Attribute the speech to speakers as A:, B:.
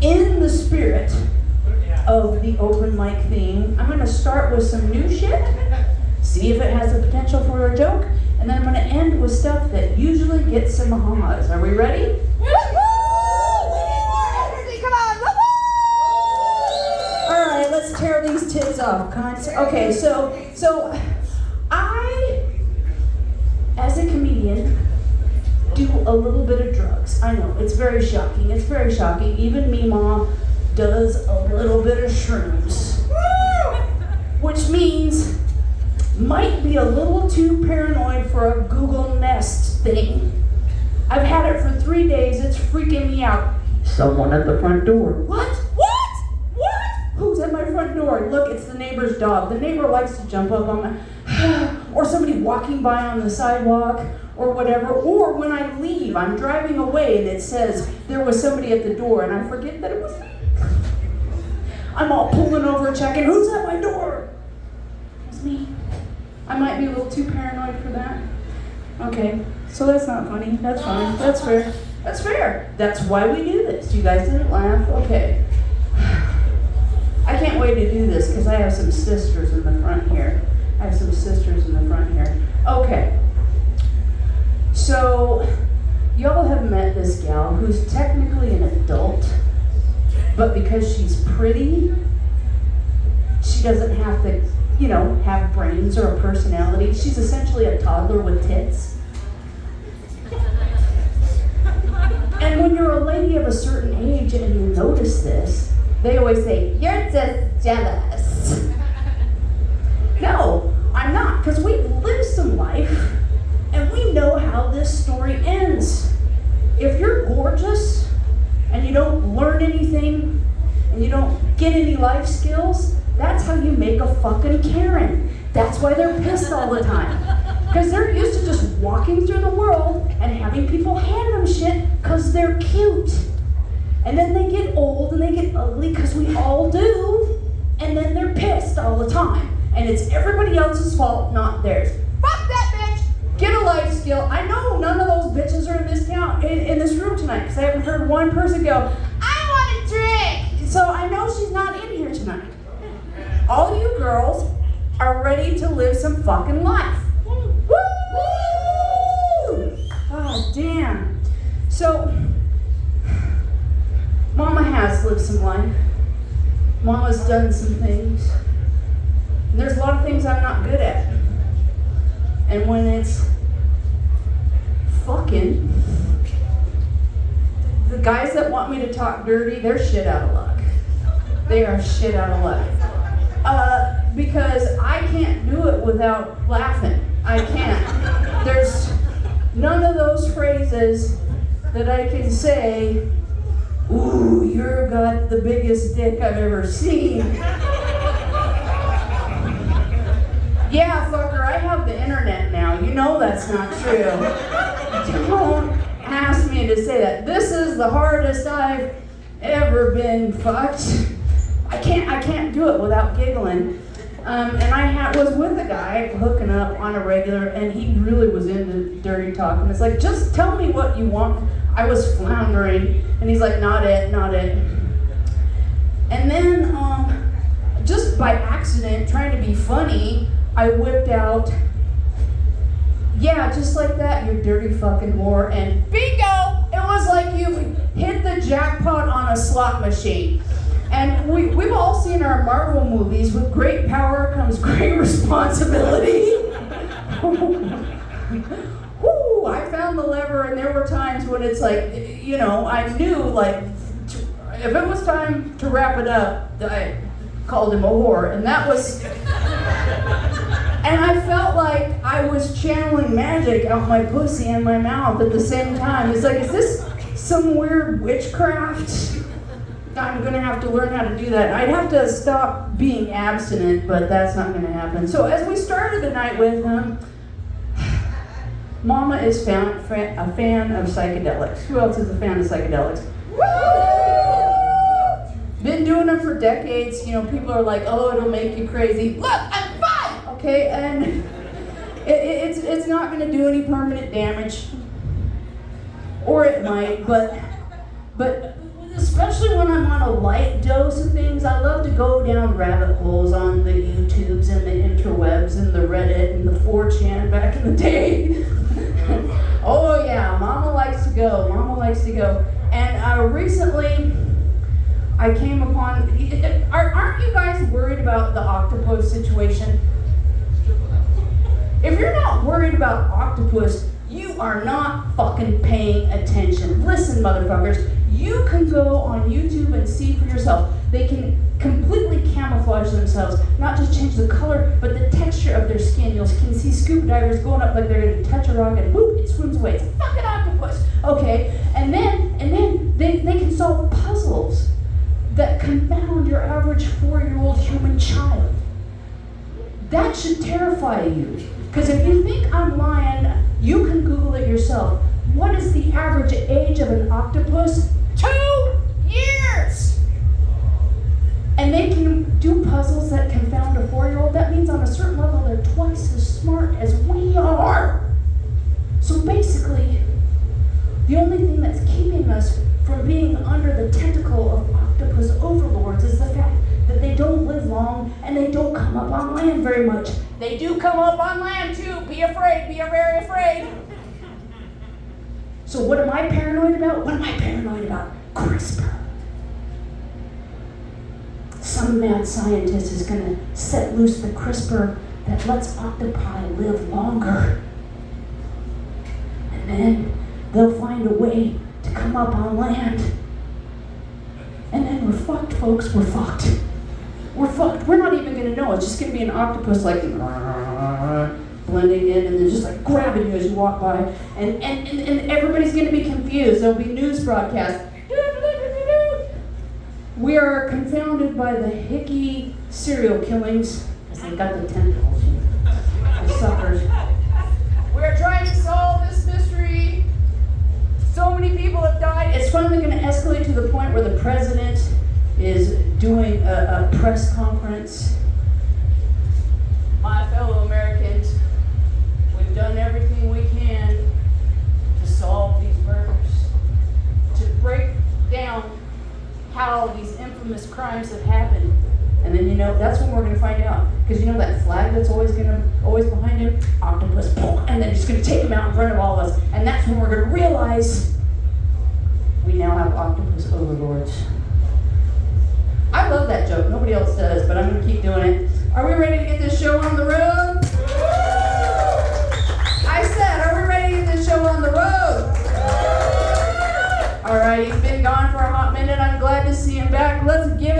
A: in the spirit of the open mic theme, I'm going to start with some new shit, see if it has the potential for a joke, and then I'm going to end with stuff that usually gets some ahas. Are we ready? Alright, let's tear these tits off, cunts. Okay, so I, as a comedian, do a little bit of drugs. I know, it's very shocking. It's very shocking. Even me, Mom, does a little bit of shrooms. Which means, might be a little too paranoid for a Google Nest thing. I've had it for 3 days, it's freaking me out. Someone at the front door. What? Who's at my front door? Look, it's the neighbor's dog. The neighbor likes to jump up on my, or somebody walking by on the sidewalk, or whatever. Or when I leave, I'm driving away and it says there was somebody at the door and I forget that it was me. I'm all pulling over checking, who's at my door? It's me. I might be a little too paranoid for that. Okay, so that's not funny. That's fine. That's fair. That's fair. That's why we do this. You guys didn't laugh? Okay. I can't wait to do this because I have some sisters in the front here. Okay. So, y'all have met this gal who's technically an adult, but because she's pretty, she doesn't have to, have brains or a personality. She's essentially a toddler with tits. And when you're a lady of a certain age and you notice this, they always say, you're just jealous. No, I'm not, because we've lived some life and we know how this story ends. If you're gorgeous and you don't learn anything and you don't get any life skills, that's how you make a fucking Karen. That's why they're pissed all the time. Because they're used to just walking through the world and having people hand them shit because they're cute. And then they get old and they get ugly, because we all do, and then they're pissed all the time. And it's everybody else's fault, not theirs. Fuck that bitch! Get a life skill. I know none of those bitches are in this town, in this room tonight, because I haven't heard one person go, I want a drink! So I know she's not in here tonight. All you girls are ready to live some fucking life. Woo! God damn. So, Mama has lived some life. Mama's done some things. And there's a lot of things I'm not good at. And when it's fucking, the guys that want me to talk dirty, they're shit out of luck. They are shit out of luck. Because I can't do it without laughing. I can't. There's none of those phrases that I can say, ooh, you're got the biggest dick I've ever seen. Yeah, fucker, I have the internet now. You know that's not true. Don't ask me to say that. This is the hardest I've ever been fucked. I can't do it without giggling. And I was with a guy hooking up on a regular, and he really was into dirty talk. And it's like, just tell me what you want. I was floundering, and he's like, not it. And then, just by accident, trying to be funny, I whipped out, yeah, just like that, you dirty fucking whore, and bingo! It was like you hit the jackpot on a slot machine. And we've all seen our Marvel movies, with great power comes great responsibility. Whoo, I found the lever, and there were times when it's like, I knew, like, if it was time to wrap it up, I called him a whore, and that was, and I felt like I was channeling magic out my pussy and my mouth at the same time. It's like, is this some weird witchcraft? I'm gonna have to learn how to do that. I'd have to stop being abstinent, but that's not gonna happen. So as we started the night with Mama is a fan of psychedelics. Who else is a fan of psychedelics? Woo! Been doing them for decades. People are like, oh, it'll make you crazy. Look, I'm fine! Okay, and it's not gonna do any permanent damage. Or it might, but especially when I'm on a light dose of things, I love to go down rabbit holes on the YouTubes and the interwebs and the Reddit and the 4chan back in the day. Oh yeah, Mama likes to go. And recently, I came upon, aren't you guys worried about the octopus situation? If you're not worried about octopus, you are not fucking paying attention. Listen, motherfuckers, you can go on YouTube and see for yourself. They can completely camouflage themselves, not just change the color, but the texture of their skin. You can see scuba divers going up like they're going to touch a rock and whoop, it swims away. It's a fucking octopus. Okay, and then they can solve puzzles that confound your average 4-year-old human child. That should terrify you. Because if you think I'm lying, you can Google it yourself. What is the average age of an octopus? 2 years! And they can do puzzles that confound a 4-year-old. That means on a certain level, they're twice as smart as we are. So basically, the only thing that's keeping us from being under the tentacle of octopus overlords is the fact that they don't live long and they don't come up on land very much. They do come up on land too. Be afraid. Be very afraid. So what am I paranoid about? CRISPR. Some mad scientist is going to set loose the CRISPR that lets octopi live longer. And then they'll find a way to come up on land. And then we're fucked, folks. We're fucked. We're not even going to know. It's just going to be an octopus like blending in and then just like grabbing you as you walk by. And everybody's going to be confused. There'll be news broadcasts. We are confounded by the hickey serial killings because they got the tentacles. The suckers. We're trying to solve this mystery. So many people have died. It's finally going to escalate to the point where the president is doing a press conference. My fellow Americans, we've done everything we can to solve these murders, to break down how these infamous crimes have happened. And then, that's when we're going to find out. Because that flag that's always behind him? Octopus, and then he's going to take him out in front of all of us. And that's when we're going to realize we now have octopus overlords. I love that joke. Nobody else does, but I'm going to keep doing it. Are we ready to get this show on the road? I said, are we ready to get this show on the road? All right, he's been gone for a hot minute. I'm glad to see him back. Let's give it